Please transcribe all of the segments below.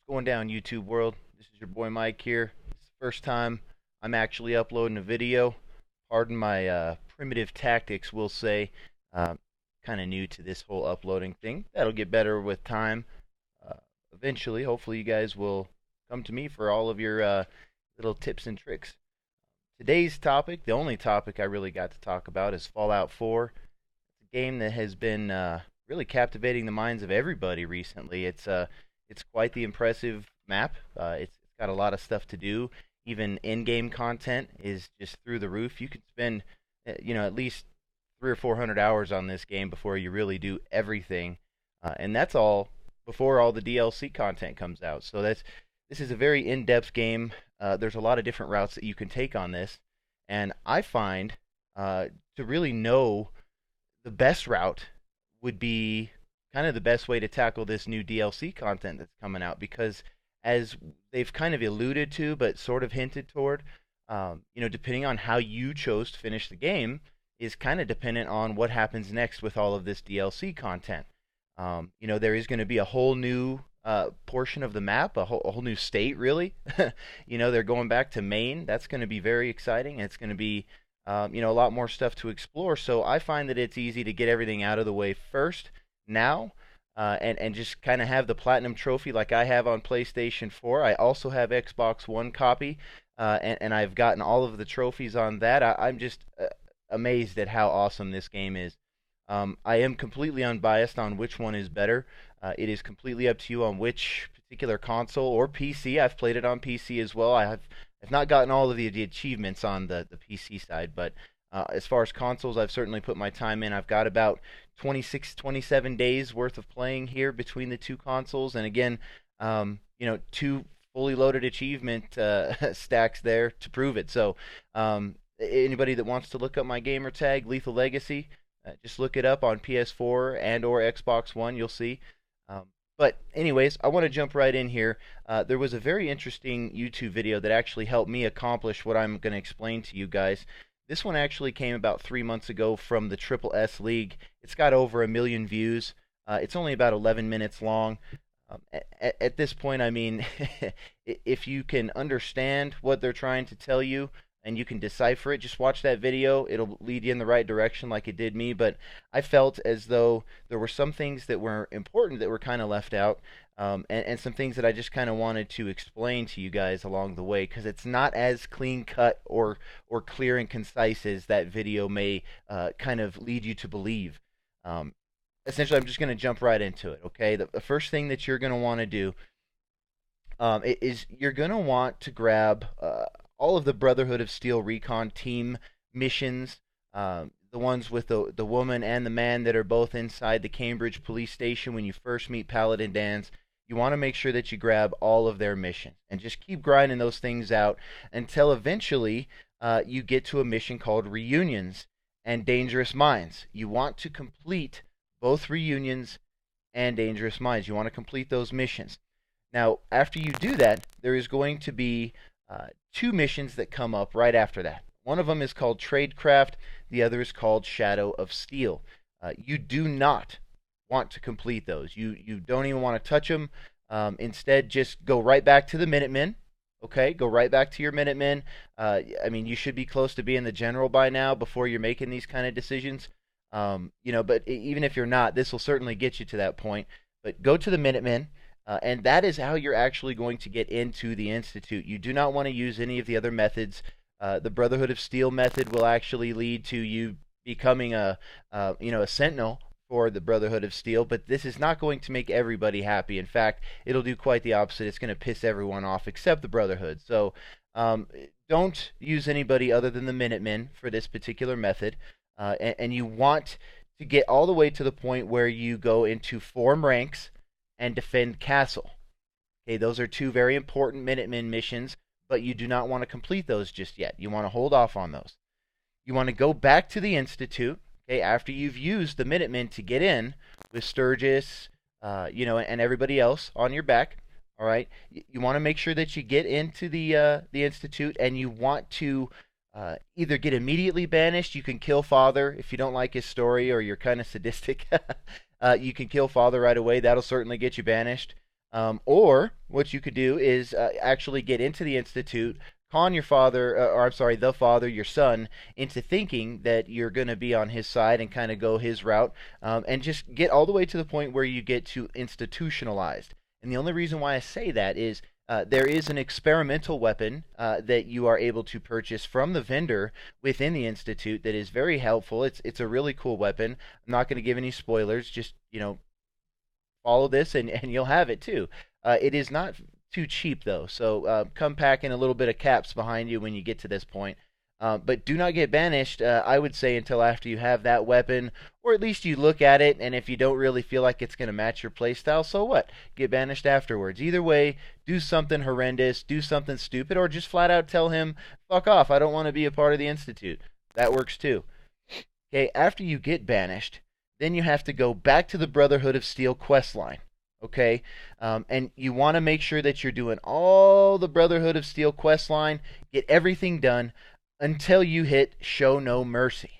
Going down, YouTube world? This is your boy Mike here. It's the first time I'm actually uploading a video. Pardon my primitive tactics, we'll say. Uh, kind of new to this whole uploading thing. That'll get better with time. Uh, Eventually, hopefully, you guys will come to me for all of your little tips and tricks. Today's topic, the only topic I really got to talk about, is Fallout 4. It's a game that has been really captivating the minds of everybody recently. It's quite the impressive map. It's got a lot of stuff to do. Even in-game content is just through the roof. You could spend, at least 300 or 400 hours on this game before you really do everything, and that's all before all the DLC content comes out. So this is a very in-depth game. There's a lot of different routes that you can take on this, and I find to really know the best route would be kind of the best way to tackle this new DLC content that's coming out, because as they've kind of alluded to but sort of hinted toward, depending on how you chose to finish the game is kind of dependent on what happens next with all of this DLC content. There is going to be a whole new portion of the map, a whole new state, really. They're going back to Maine. That's going to be very exciting. It's going to be, a lot more stuff to explore. So I find that it's easy to get everything out of the way first now, and just kind of have the platinum trophy like I have on PlayStation 4. I also have Xbox One copy, and I've gotten all of the trophies on that. I'm just amazed at how awesome this game is. I am completely unbiased on which one is better. It is completely up to you on which particular console or PC. I've played it on PC as well. I've not gotten all of the achievements on the PC side, but as far as consoles, I've certainly put my time in. I've got about 26, 27 days worth of playing here between the two consoles, and again, two fully loaded achievement stacks there to prove it. So, anybody that wants to look up my gamer tag, Lethal Legacy, just look it up on PS4 and or Xbox One. You'll see. But anyways, I want to jump right in here. There was a very interesting YouTube video that actually helped me accomplish what I'm going to explain to you guys. This one actually came about 3 months ago from the Triple S League. It's got over 1 million views. It's only about 11 minutes long. At this point, I mean, if you can understand what they're trying to tell you and you can decipher it, just watch that video. It'll lead you in the right direction like it did me. But I felt as though there were some things that were important that were kind of left out, and some things that I just kind of wanted to explain to you guys along the way, because it's not as clean cut or clear and concise as that video may kind of lead you to believe. Essentially, I'm just going to jump right into it. Okay, the first thing that you're going to want to do is you're going to want to grab all of the Brotherhood of Steel Recon team missions, the ones with the woman and the man that are both inside the Cambridge police station when you first meet Paladin Dan's. You want to make sure that you grab all of their missions and just keep grinding those things out until eventually you get to a mission called Reunions and Dangerous Minds. You want to complete both Reunions and Dangerous Minds. You want to complete those missions. Now, after you do that, there is going to be two missions that come up right after that. One of them is called Tradecraft. The other is called Shadow of Steel. You do not want to complete those. You don't even want to touch them. Instead, just go right back to the Minutemen. Okay, go right back to your Minutemen. I mean, you should be close to being the general by now before you're making these kind of decisions. But even if you're not, this will certainly get you to that point. But go to the Minutemen. And that is how you're actually going to get into the Institute. You do not want to use any of the other methods. The Brotherhood of Steel method will actually lead to you becoming a sentinel for the Brotherhood of Steel, but this is not going to make everybody happy. In fact, it'll do quite the opposite. It's going to piss everyone off except the Brotherhood. So don't use anybody other than the Minutemen for this particular method. And you want to get all the way to the point where you go into form ranks and defend castle. Okay, those are two very important Minutemen missions, but you do not want to complete those just yet. You want to hold off on those. You want to go back to the Institute, okay, after you've used the Minutemen to get in with Sturgis, and everybody else on your back. All right, you want to make sure that you get into the Institute, and you want to either get immediately banished. You can kill Father if you don't like his story or you're kind of sadistic. You can kill Father right away. That'll certainly get you banished. Or what you could do is actually get into the institute, con your father, or I'm sorry, the father, your son, into thinking that you're going to be on his side and kind of go his route, and just get all the way to the point where you get to institutionalized. And the only reason why I say that is there is an experimental weapon that you are able to purchase from the vendor within the institute that is very helpful. It's a really cool weapon. I'm not going to give any spoilers. Just follow this and you'll have it too. It is not too cheap though, so come packing a little bit of caps behind you when you get to this point. But do not get banished, I would say, until after you have that weapon, or at least you look at it, and if you don't really feel like it's going to match your playstyle, so what? Get banished afterwards. Either way, do something horrendous, do something stupid, or just flat out tell him, fuck off, I don't want to be a part of the Institute. That works too. Okay, after you get banished, then you have to go back to the Brotherhood of Steel quest line. Okay, and you want to make sure that you're doing all the Brotherhood of Steel quest line, get everything done until you hit Show No Mercy.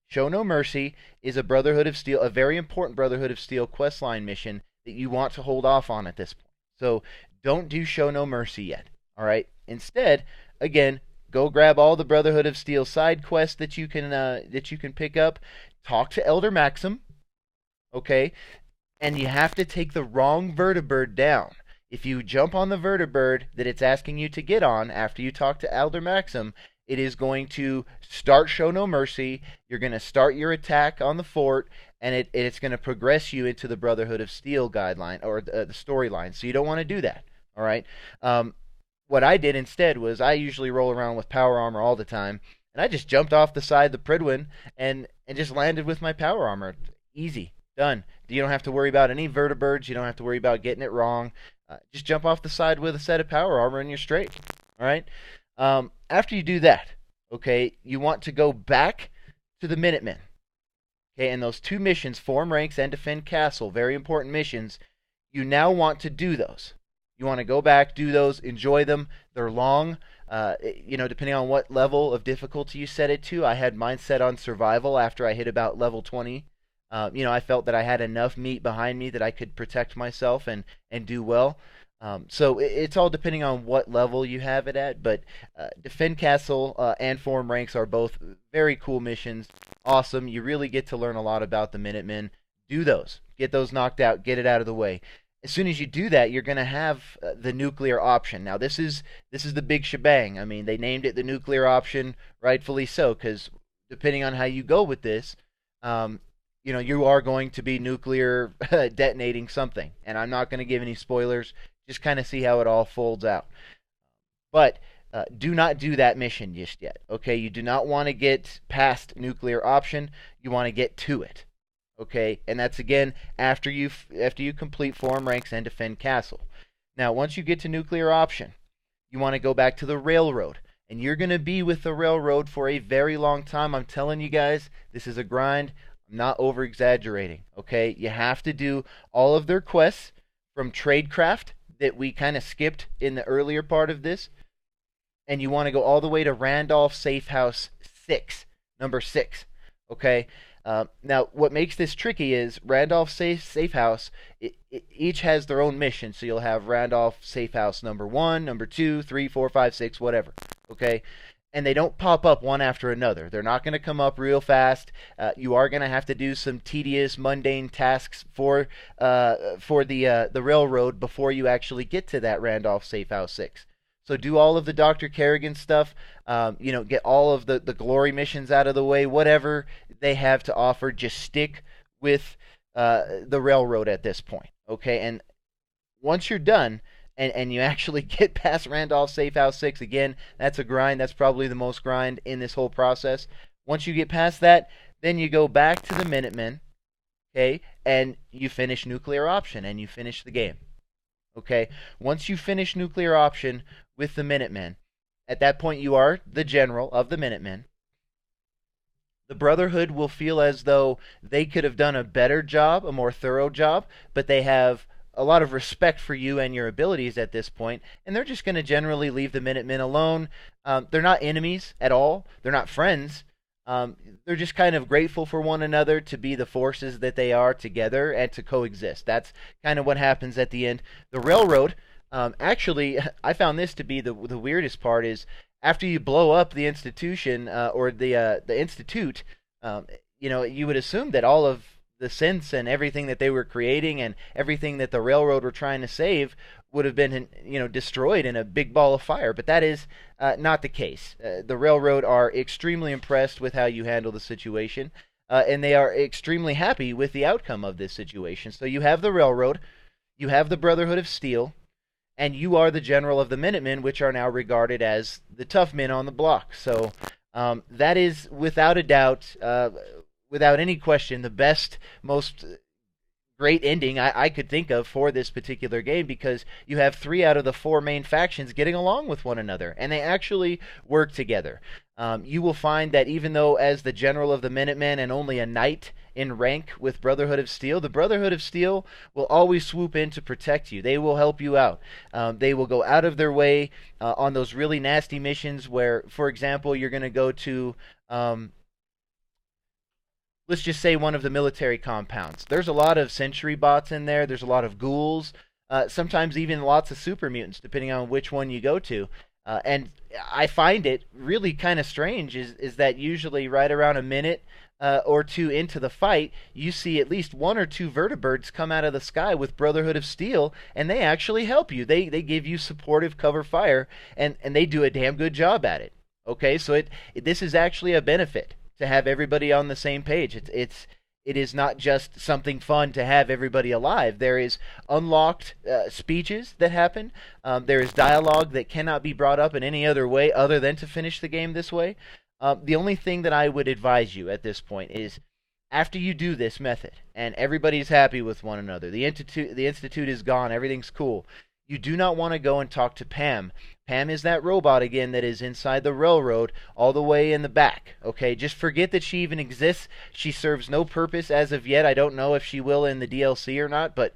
Show No Mercy is a Brotherhood of Steel, a very important Brotherhood of Steel quest line mission that you want to hold off on at this point. So don't do Show No Mercy yet. All right. Instead, again, go grab all the Brotherhood of Steel side quests that you can pick up. Talk to Elder Maxim. Okay, and you have to take the wrong vertibird down. If you jump on the vertibird that it's asking you to get on after you talk to Elder Maxim, it is going to start Show No Mercy. You're going to start your attack on the fort, and it's going to progress you into the Brotherhood of Steel guideline or the storyline. So you don't want to do that. All right. What I did instead was I usually roll around with power armor all the time, and I just jumped off the side of the Pridwin and just landed with my power armor. Easy. Done. You don't have to worry about any vertibirds. You don't have to worry about getting it wrong. Just jump off the side with a set of power armor and you're straight. All right. After you do that, okay, you want to go back to the Minutemen. Okay, and those two missions, form ranks and defend castle, very important missions. You now want to do those. You want to go back, do those, enjoy them. They're long. Depending on what level of difficulty you set it to. I had mine set on survival after I hit about level 20. I felt that I had enough meat behind me that I could protect myself and do well. So it's all depending on what level you have it at, but Defend Castle and Form Ranks are both very cool missions. Awesome. You really get to learn a lot about the Minutemen. Do those. Get those knocked out. Get it out of the way. As soon as you do that, you're going to have the nuclear option. Now, this is the big shebang. I mean, they named it the nuclear option, rightfully so, because depending on how you go with this, you are going to be nuclear detonating something. And I'm not going to give any spoilers. Just kind of see how it all folds out. But do not do that mission just yet. Okay, you do not want to get past nuclear option. You want to get to it. Okay, and that's again after you complete form ranks and defend castle. Now, once you get to nuclear option, you want to go back to the railroad. And you're going to be with the railroad for a very long time. I'm telling you guys, this is a grind. I'm not over exaggerating. Okay, you have to do all of their quests from tradecraft that we kind of skipped in the earlier part of this, and you want to go all the way to Randolph Safe House 6, number 6. Okay. Now, what makes this tricky is Randolph Safe House, each has their own mission. So you'll have Randolph Safe House number 1, number 2, 3, 4, 5, 6, whatever. Okay. And they don't pop up one after another. They're not going to come up real fast. You are going to have to do some tedious, mundane tasks for the railroad before you actually get to that Randolph Safe House 6. So do all of the Dr. Kerrigan stuff. Get all of the glory missions out of the way. Whatever they have to offer, just stick with the railroad at this point. Okay, and once you're done, and you actually get past Randolph Safe House 6, again, that's a grind. That's probably the most grind in this whole process. Once you get past that, then you go back to the Minutemen, okay, and you finish nuclear option, and you finish the game. Okay, once you finish nuclear option with the Minutemen, at that point you are the general of the Minutemen. The Brotherhood will feel as though they could have done a better job, a more thorough job, but they have a lot of respect for you and your abilities at this point, and they're just going to generally leave the Minutemen alone. They're not enemies at all. They're not friends. Um, they're just kind of grateful for one another to be the forces that they are together and to coexist. That's kind of what happens at the end. The railroad, actually, I found this to be the weirdest part is after you blow up the institution or the institute, um, you would assume that all of the sense and everything that they were creating and everything that the railroad were trying to save would have been destroyed in a big ball of fire, but that is not the case. The railroad are extremely impressed with how you handle the situation, and they are extremely happy with the outcome of this situation. So you have the railroad, you have the Brotherhood of Steel, and you are the general of the Minutemen, which are now regarded as the tough men on the block. So that is without a doubt, without any question, the best, most great ending I could think of for this particular game, because you have 3 out of the 4 main factions getting along with one another, and they actually work together. You will find that even though as the general of the Minutemen and only a knight in rank with Brotherhood of Steel, the Brotherhood of Steel will always swoop in to protect you. They will help you out. They will go out of their way on those really nasty missions where, for example, you're going to go to let's just say one of the military compounds. There's a lot of sentry bots in there. There's a lot of ghouls. Sometimes even lots of super mutants, depending on which one you go to. And I find it really kind of strange is that usually right around a minute or two into the fight, you see at least 1 or 2 vertibirds come out of the sky with Brotherhood of Steel, and they actually help you. They give you supportive cover fire, and they do a damn good job at it. Okay, so this is actually a benefit to have everybody on the same page. It is not just something fun to have everybody alive. There is unlocked speeches that happen. There is dialogue that cannot be brought up in any other way other than to finish the game this way. The only thing that I would advise you at this point is after you do this method and everybody's happy with one another, the institute is gone, everything's cool. You do not want to go and talk to Pam. Pam is that robot again that is inside the railroad all the way in the back. Okay, just forget that she even exists. She serves no purpose as of yet. I don't know if she will in the DLC or not, but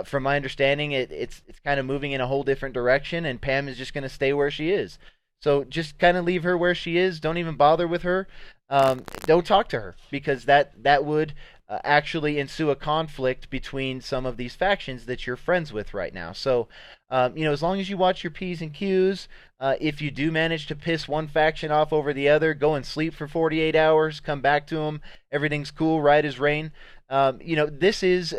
from my understanding, it's kind of moving in a whole different direction, and Pam is just going to stay where she is. So just kind of leave her where she is. Don't even bother with her. Don't talk to her, because that would actually ensue a conflict between some of these factions that you're friends with right now. So, as long as you watch your P's and Q's, if you do manage to piss one faction off over the other, go and sleep for 48 hours, come back to them, everything's cool, right as rain. This is,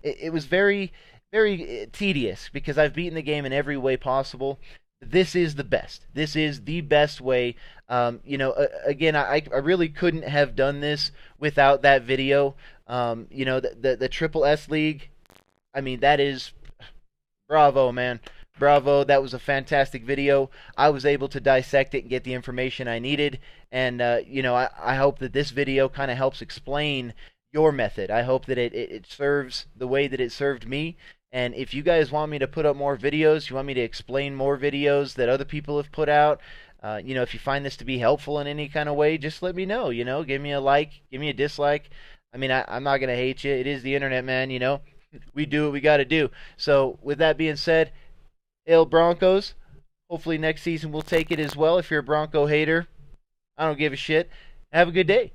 it was very, very tedious because I've beaten the game in every way possible. This is the best. This is the best way. Again, I really couldn't have done this without that video. The Triple S League. I mean, that is bravo, man. Bravo. That was a fantastic video. I was able to dissect it and get the information I needed. And, I hope that this video kind of helps explain your method. I hope that it serves the way that it served me. And if you guys want me to put up more videos, you want me to explain more videos that other people have put out, if you find this to be helpful in any kind of way, just let me know. Give me a like, give me a dislike. I mean, I'm not going to hate you. It is the internet, man. We do what we got to do. So with that being said, hail Broncos. Hopefully next season we'll take it as well. If you're a Bronco hater, I don't give a shit. Have a good day.